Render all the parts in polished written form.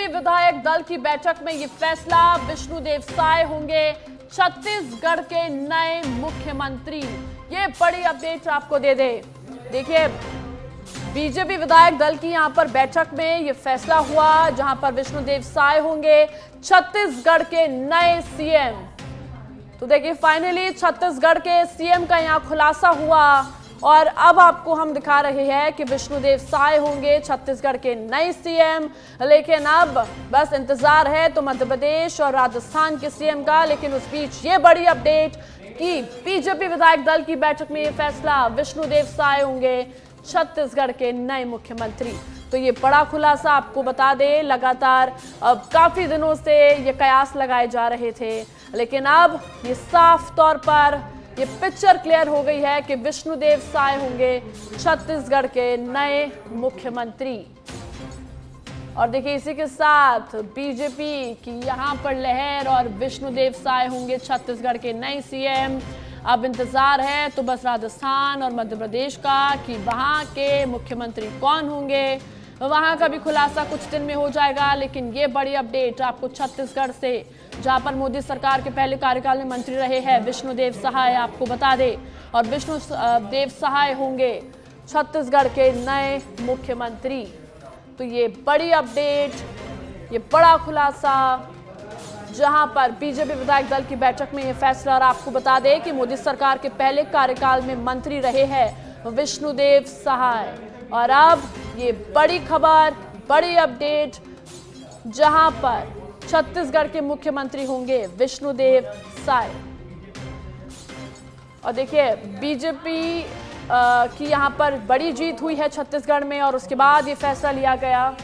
BJP विधायक दल की बैठक में ये फैसला, विष्णुदेव साय होंगे छत्तीसगढ़ के नए मुख्यमंत्री। ये बड़ी अपडेट आपको दे दे। देखिए, बीजेपी विधायक दल की यहां पर बैठक में ये फैसला हुआ, जहां पर विष्णुदेव साय होंगे छत्तीसगढ़ के नए सीएम। तो देखिए, फाइनली छत्तीसगढ़ के सीएम का यहां खुलासा हुआ और अब आपको हम दिखा रहे हैं कि विष्णुदेव साय होंगे छत्तीसगढ़ के नए सीएम। लेकिन अब बस इंतजार है तो मध्य प्रदेश और राजस्थान के सीएम का। लेकिन उस बीच ये बड़ी अपडेट कि बीजेपी विधायक दल की बैठक में ये फैसला, विष्णुदेव साय होंगे छत्तीसगढ़ के नए मुख्यमंत्री। तो ये बड़ा खुलासा आपको बता दें, लगातार अब काफी दिनों से ये कयास लगाए जा रहे थे, लेकिन अब ये साफ तौर पर ये पिक्चर क्लियर हो गई है कि विष्णुदेव साय होंगे छत्तीसगढ़ के नए मुख्यमंत्री। और देखिए, इसी के साथ बीजेपी की यहां पर लहर और विष्णुदेव साय होंगे छत्तीसगढ़ के नए सीएम। अब इंतजार है तो बस राजस्थान और मध्य प्रदेश का कि वहां के मुख्यमंत्री कौन होंगे। वहां का भी खुलासा कुछ दिन में हो जाएगा। लेकिन ये बड़ी अपडेट आपको छत्तीसगढ़ से, जहां पर मोदी सरकार के पहले कार्यकाल में मंत्री रहे हैं विष्णुदेव साय, आपको बता दें। और विष्णुदेव साय होंगे छत्तीसगढ़ के नए मुख्यमंत्री। तो ये बड़ी अपडेट, ये बड़ा खुलासा, जहां पर बीजेपी विधायक दल की बैठक में ये फैसला। और आपको बता दें कि मोदी सरकार के पहले कार्यकाल में मंत्री रहे हैं विष्णुदेव साय। और अब ये बड़ी खबर, बड़ी अपडेट, जहां पर छत्तीसगढ़ के मुख्यमंत्री होंगे विष्णुदेव साय। और देखिए, बीजेपी की यहां पर बड़ी जीत हुई है छत्तीसगढ़ में और उसके बाद ये फैसला लिया गया।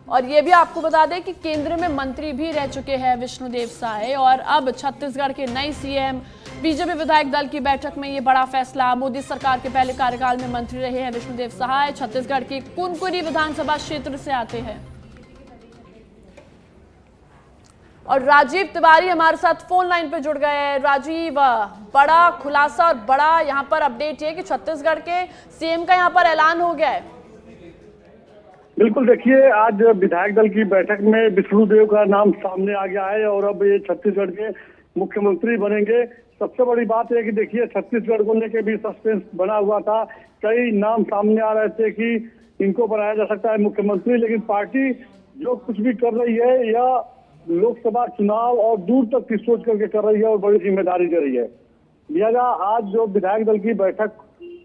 और ये भी आपको बता दें कि केंद्र में मंत्री भी रह चुके हैं विष्णुदेव साय और अब छत्तीसगढ़ के नए सीएम। बीजेपी विधायक दल की बैठक में ये बड़ा फैसला, मोदी सरकार के पहले कार्यकाल में मंत्री रहे हैं विष्णुदेव साय, छत्तीसगढ़ के कुनकुरी विधानसभा क्षेत्र से आते हैं। और राजीव तिवारी हमारे साथ फोन लाइन पे जुड़ गए हैं। राजीव, बड़ा खुलासा और बड़ा यहाँ पर अपडेट ये कि छत्तीसगढ़ के सीएम का यहाँ पर ऐलान हो गया है। बिल्कुल, देखिए, आज विधायक दल की बैठक में विष्णुदेव का नाम सामने आ गया है और अब ये छत्तीसगढ़ के मुख्यमंत्री बनेंगे। सबसे बड़ी बात है कि देखिए, छत्तीसगढ़ को लेकर भी सस्पेंस बना हुआ था। कई नाम सामने आ रहे थे कि इनको बनाया जा सकता है मुख्यमंत्री, लेकिन पार्टी जो कुछ भी कर रही है या लोकसभा चुनाव और दूर तक की सोच करके कर रही है और बड़ी जिम्मेदारी दे रही है। लिहाजा आज जो विधायक दल की बैठक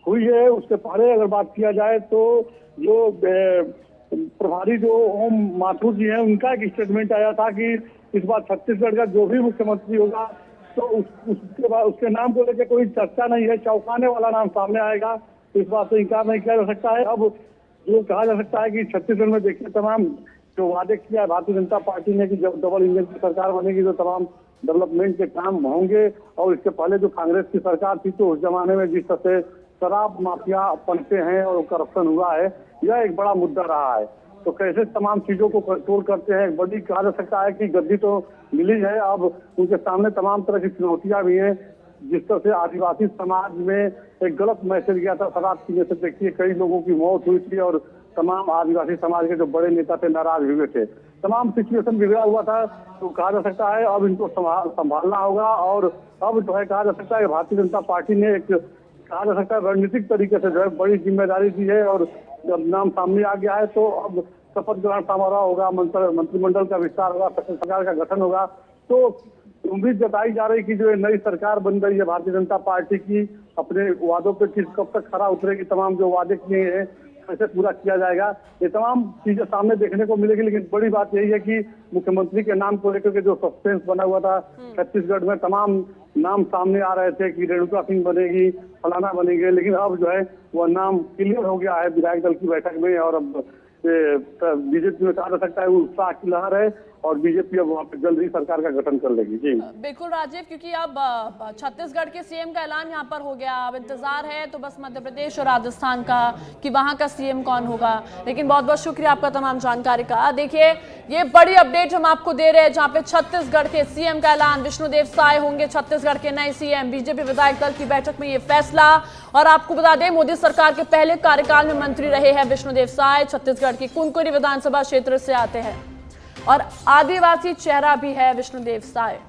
हुई है, उसके पहले अगर बात किया जाए तो जो प्रभारी जो ओम माथुर जी हैं, उनका एक स्टेटमेंट आया था कि इस बार छत्तीसगढ़ का जो भी मुख्यमंत्री होगा तो उसके बाद उसके नाम को लेकर कोई चर्चा नहीं है, चौंकाने वाला नाम सामने आएगा। तो इस बात से इंकार नहीं किया जा सकता है। अब जो कहा जा सकता है कि छत्तीसगढ़ में देखिए, तमाम जो वादे किया है भारतीय जनता पार्टी ने कि जब डबल इंजन की सरकार बनेगी तो तमाम डेवलपमेंट के काम होंगे। और इसके पहले जो कांग्रेस की सरकार थी तो उस जमाने में जिस तरह से शराब माफिया पनपे हैं और करप्शन हुआ है, यह एक बड़ा मुद्दा रहा है। तो कैसे तमाम चीजों को कंट्रोल करते हैं, बड़ी कहा जा सकता है कि गद्दी तो मिली है, अब उनके सामने तमाम तरह की चुनौतियां भी हैं। जिस तरह से आदिवासी समाज में एक गलत मैसेज गया था शराब पीने से, देखिए कई लोगों की मौत हुई थी और तमाम आदिवासी समाज के जो बड़े नेता थे नाराज हुए थे। तमाम सिचुएशन बिगड़ा हुआ था। तो कहा जा सकता है अब इनको संभालना होगा। और अब जो है कहा जा सकता है भारतीय जनता पार्टी ने एक कहा जा सकता है रणनीतिक तरीके से जो है बड़ी जिम्मेदारी दी है। और जब नाम सामने आ गया है तो अब शपथ ग्रहण समारोह होगा, मंत्रिमंडल का विस्तार होगा, सरकार का गठन होगा। तो उम्मीद जताई जा रही कि जो नई सरकार बन रही है भारतीय जनता पार्टी की, अपने वादों पे कब तक खरा उतरेगी, तमाम जो वादे किए हैं कैसे पूरा किया जाएगा, ये तमाम चीजें सामने देखने को मिलेगी। लेकिन बड़ी बात यही है कि मुख्यमंत्री के नाम को लेकर के जो सस्पेंस बना हुआ था छत्तीसगढ़ में, तमाम नाम सामने आ रहे थे कि रेणुका सिंह बनेगी, फलाना बनेंगे, लेकिन अब जो है वह नाम क्लियर हो गया है विधायक दल की बैठक में। और अब बीजेपी में कहा जा सकता है उत्साह की लहर है और बीजेपी अब वहाँ पे जल्द ही सरकार का गठन कर लेगी। जी बिल्कुल राजीव, क्योंकि अब छत्तीसगढ़ के सीएम का ऐलान यहाँ पर हो गया। अब इंतजार है तो बस मध्य प्रदेश और राजस्थान का कि वहाँ का सीएम कौन होगा। लेकिन बहुत बहुत शुक्रिया आपका तमाम जानकारी का। देखिए, ये बड़ी अपडेट हम आपको दे रहे हैं, जहाँ पे छत्तीसगढ़ के सीएम का ऐलान, विष्णुदेव साय होंगे छत्तीसगढ़ के नए सीएम। बीजेपी विधायक दल की बैठक में ये फैसला। और आपको बता दें, मोदी सरकार के पहले कार्यकाल में मंत्री रहे हैं विष्णुदेव साय, छत्तीसगढ़ छत्तीसगढ़ की कुनकुरी विधानसभा क्षेत्र से आते हैं और आदिवासी चेहरा भी है विष्णुदेव साय।